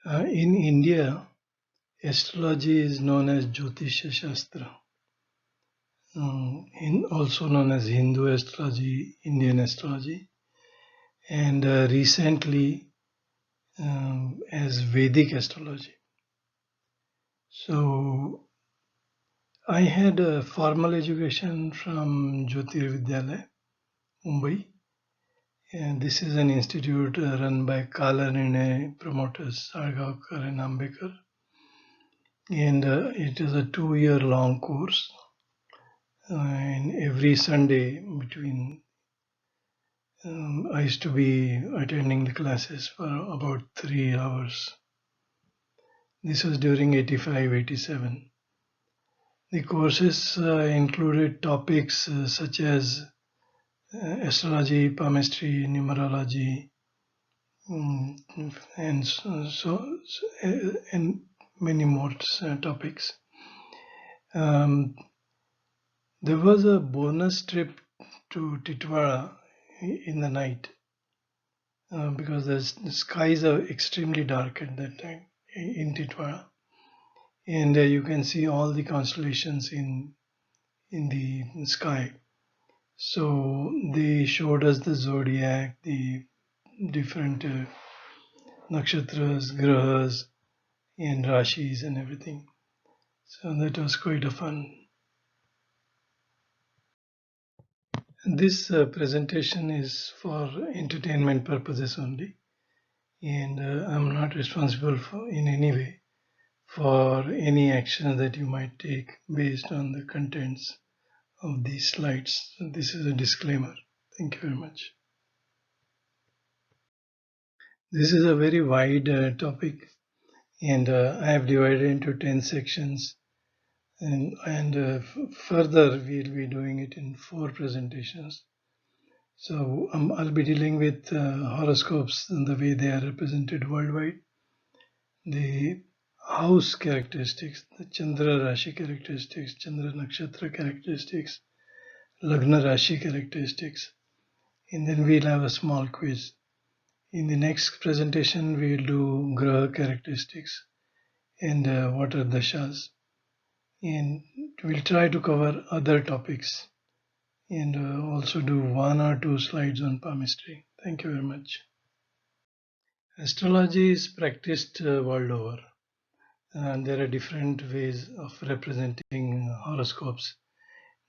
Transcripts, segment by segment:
In India, astrology is known as Jyotisha Shastra, also known as Hindu astrology, Indian astrology, and recently as Vedic astrology. So I had a formal education from Jyotirvidyalaya, Mumbai, and this is an institute run by Kalanirnay promoters Sargaonkar and Ambekar, and it is a 2-year long course. And every Sunday I used to be attending the classes for about 3 hours. This was during 85-87. The courses included topics such as astrology, palmistry, numerology, and many more topics. There was a bonus trip to Titwara in the night because the skies are extremely dark at that time in Titwara, and you can see all the constellations in the sky. So they showed us the zodiac, the different nakshatras, grahas, and rashis and everything. So that was quite a fun. This presentation is for entertainment purposes only, and I'm not responsible for in any way for any action that you might take based on the contents of these slides. So this is a disclaimer. Thank you very much. This is a very wide topic, and I have divided into 10 sections, and further we'll be doing it in 4 presentations. So I'll be dealing with horoscopes and the way they are represented worldwide, the house characteristics, the Chandra Rashi characteristics, Chandra Nakshatra characteristics, Lagna Rashi characteristics, and then we'll have a small quiz. In the next presentation, we'll do Graha characteristics and what are dashas, and we'll try to cover other topics and also do 1 or 2 slides on palmistry. Thank you very much. Astrology is practiced world over, and there are different ways of representing horoscopes: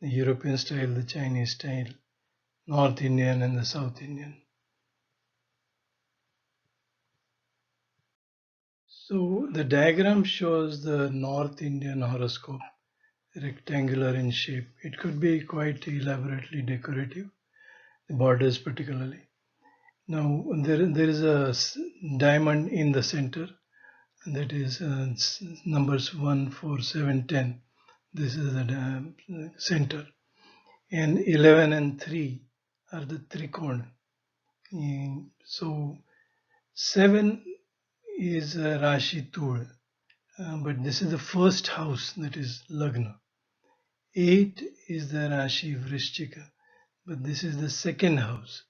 the European style, the Chinese style, North Indian, and the South Indian. So the diagram shows the North Indian horoscope, rectangular in shape. It could be quite elaborately decorative, the borders particularly. Now there is a diamond in the center, and that is numbers 1, 4, 7, 10. This is the center, and 11 and 3 are the trikona. So 7 is Rashi Tul, but this is the first house, that is Lagna. 8 is the Rashi Vrishchika, but this is the second house.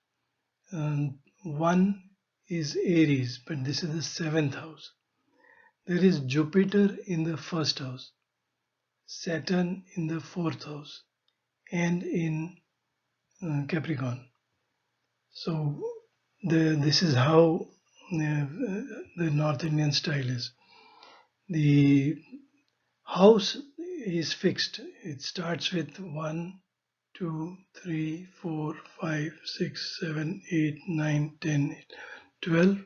1 is Aries, but this is the 7th house. There is Jupiter in the first house, Saturn in the 4th house, and in Capricorn. So this is how the North Indian style is. The house is fixed. It starts with 1, 2, 3, 4, 5, 6, 7, 8, 9, 10, 12.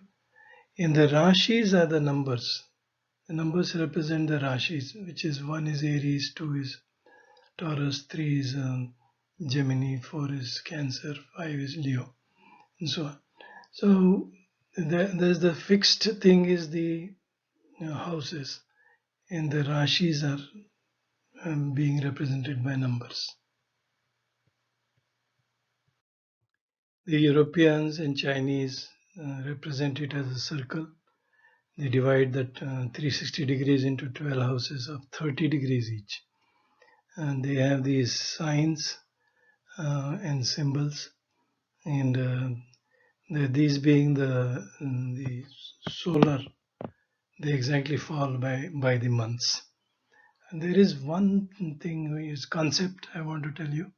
And the Rashis are the numbers. The numbers represent the Rashis, which is 1 is Aries, 2 is Taurus, 3 is Gemini, 4 is Cancer, 5 is Leo, and so on. So there's the fixed thing is the houses, and the Rashis are being represented by numbers. The Europeans and Chinese represent it as a circle. They divide that 360 degrees into 12 houses of 30 degrees each. And they have these signs and symbols, and these being the solar They exactly fall by the months. And there is one thing, is concept I want to tell you,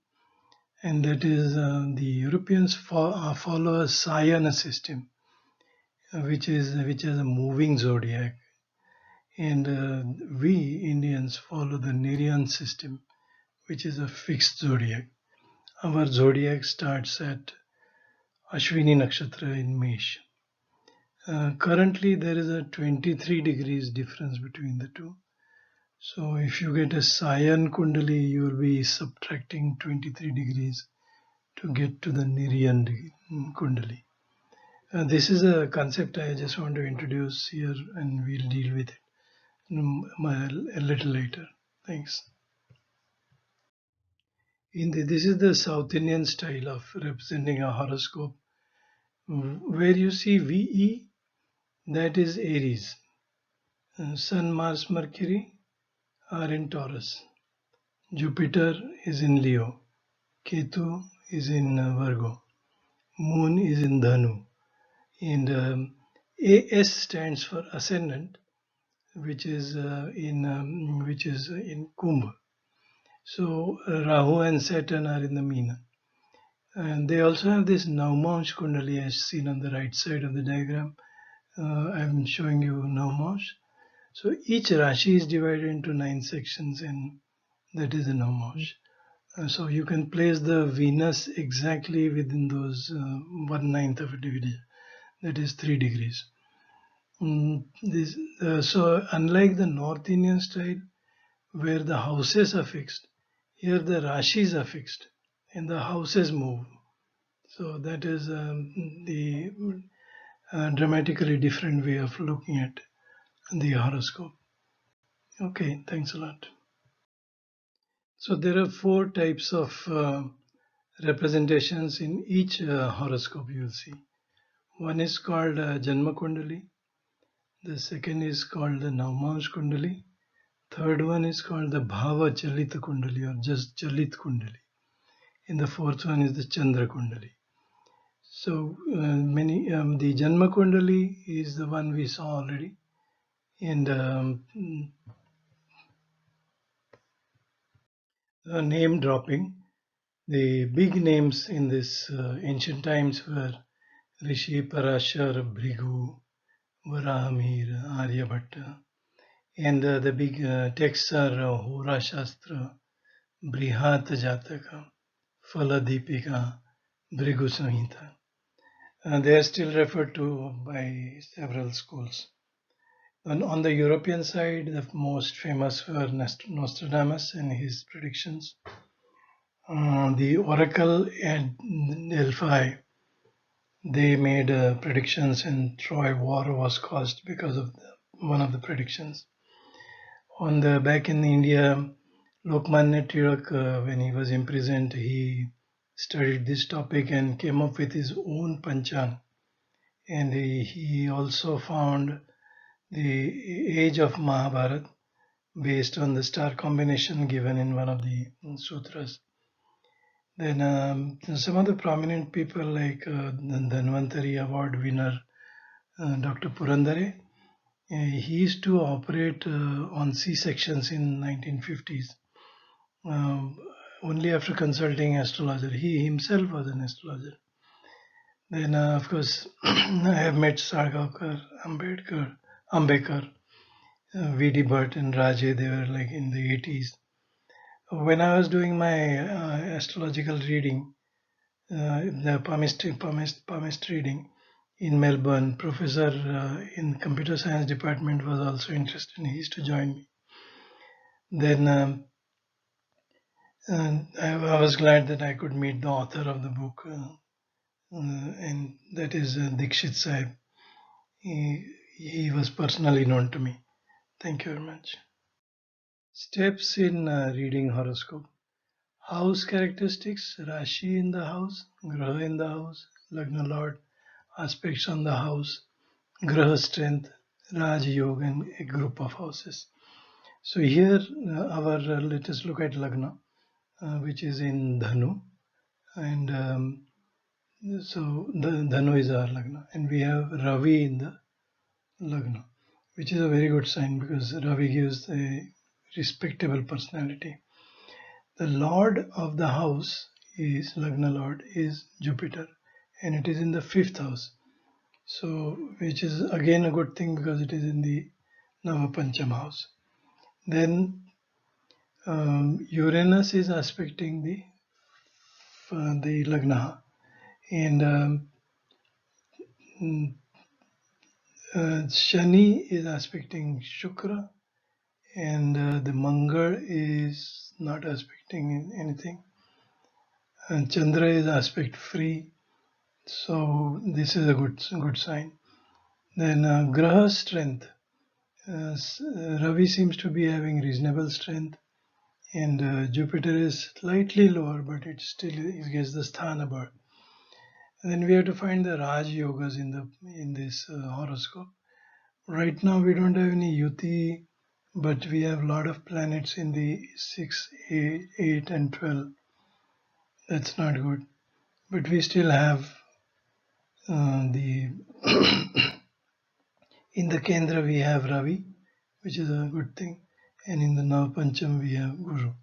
and that is the Europeans follow a Sayana system, which is a moving zodiac, and we Indians follow the Nirian system, which is a fixed zodiac. Our zodiac starts at Ashwini Nakshatra in Mesh. Currently, there is a 23 degrees difference between the two. So, if you get a Sayan Kundali, you will be subtracting 23 degrees to get to the Nirian Kundali. This is a concept I just want to introduce here, and we'll deal with it a little later. Thanks. This is the South Indian style of representing a horoscope, where you see VE, that is Aries. Sun, Mars, Mercury are in Taurus. Jupiter is in Leo. Ketu is in Virgo. Moon is in Dhanu. And AS stands for ascendant, which is in Kumbh. So Rahu and Saturn are in the Meena. And they also have this Navmansh Kundali as seen on the right side of the diagram. I'm showing you Navmansh. So each Rashi is divided into 9 sections, and that is the Navmansh. So you can place the Venus exactly within those 1/9 of a degree. That is 3 degrees. So unlike the North Indian style, where the houses are fixed, here the Rashis are fixed and the houses move. So that is the dramatically different way of looking at the horoscope. Okay, thanks a lot. So there are 4 types of representations in each horoscope you will see. One is called Janma Kundali, the second is called the Navmansh Kundali, third one is called the Bhava Chalit Kundali or just Chalit Kundali, and the fourth one is the Chandra Kundali. So the Janma Kundali is the one we saw already, and name dropping. The big names in this ancient times were Rishi Parashar, Bhrigu, Varahamir, Aryabhatta, and the big texts are Hora Shastra, Brihat Jataka, Faladipika, Bhrigu Samhita. They are still referred to by several schools. And on the European side, the most famous were Nostradamus and his predictions. The oracle at Delphi, they made predictions, and Troy war was caused because of one of the predictions. On the back in India, Lokmanya Tilak, when he was imprisoned, he studied this topic and came up with his own Panchang. And he also found the age of Mahabharata based on the star combination given in one of the sutras. Then some of the prominent people like the Dhanvantari Award winner Dr. Purandare, he used to operate on C-sections in 1950s. Only after consulting astrologer. He himself was an astrologer. Then, of course, I have met Sargavkar, Ambedkar, V.D. Bhatt, and Raje. They were like in the 80s. When I was doing my astrological reading, the palmist reading in Melbourne, professor in computer science department was also interested. He used to join me. Then I was glad that I could meet the author of the book, and that is Dikshit Saib. He was personally known to me. Thank you very much. Steps in reading horoscope. House characteristics, Rashi in the house, Graha in the house, Lagna Lord, aspects on the house, Graha strength, Raj Yoga, and a group of houses. So here let us look at Lagna, which is in Dhanu, and so the Dhanu is our Lagna, and we have Ravi in the Lagna, which is a very good sign because Ravi gives a respectable personality. The Lord of the house is Lagna Lord is Jupiter, and it is in the fifth house. So, which is again a good thing because it is in the Navapancham house. Then Uranus is aspecting the Lagna, and Shani is aspecting Shukra, and the Mangal is not aspecting anything. And Chandra is aspect free, so this is a good sign. Then Graha strength. Ravi seems to be having reasonable strength, and Jupiter is slightly lower, but it gets the sthana bar. And then we have to find the Raj yogas in this horoscope. Right now we don't have any Yuti, but we have a lot of planets in the 6, 8 and 12. That's not good. But we still have the in the Kendra we have Ravi, which is a good thing, and in the Navapancham we have Guru.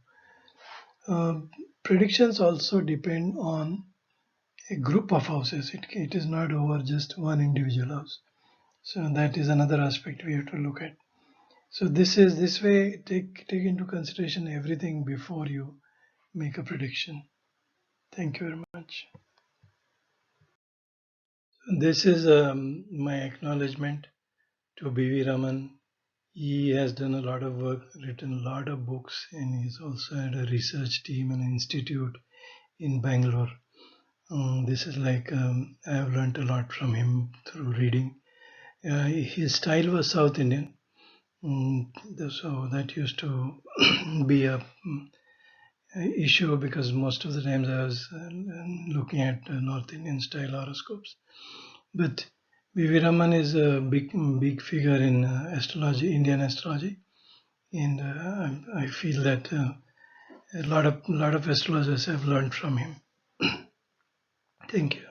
Predictions also depend on a group of houses. It is not over just one individual house. So that is another aspect we have to look at. So this way take into consideration everything before you make a prediction. Thank you very much. This is my acknowledgement to B.V. Raman. He has done a lot of work, written a lot of books, and he's also had a research team and an institute in Bangalore. This is like I have learnt a lot from him through reading. His style was South Indian, so that used to be a issue because most of the times I was looking at North Indian style horoscopes. But V.V. Raman is a big figure in astrology, Indian astrology, and I feel that a lot of astrologers have learned from him. Thank you.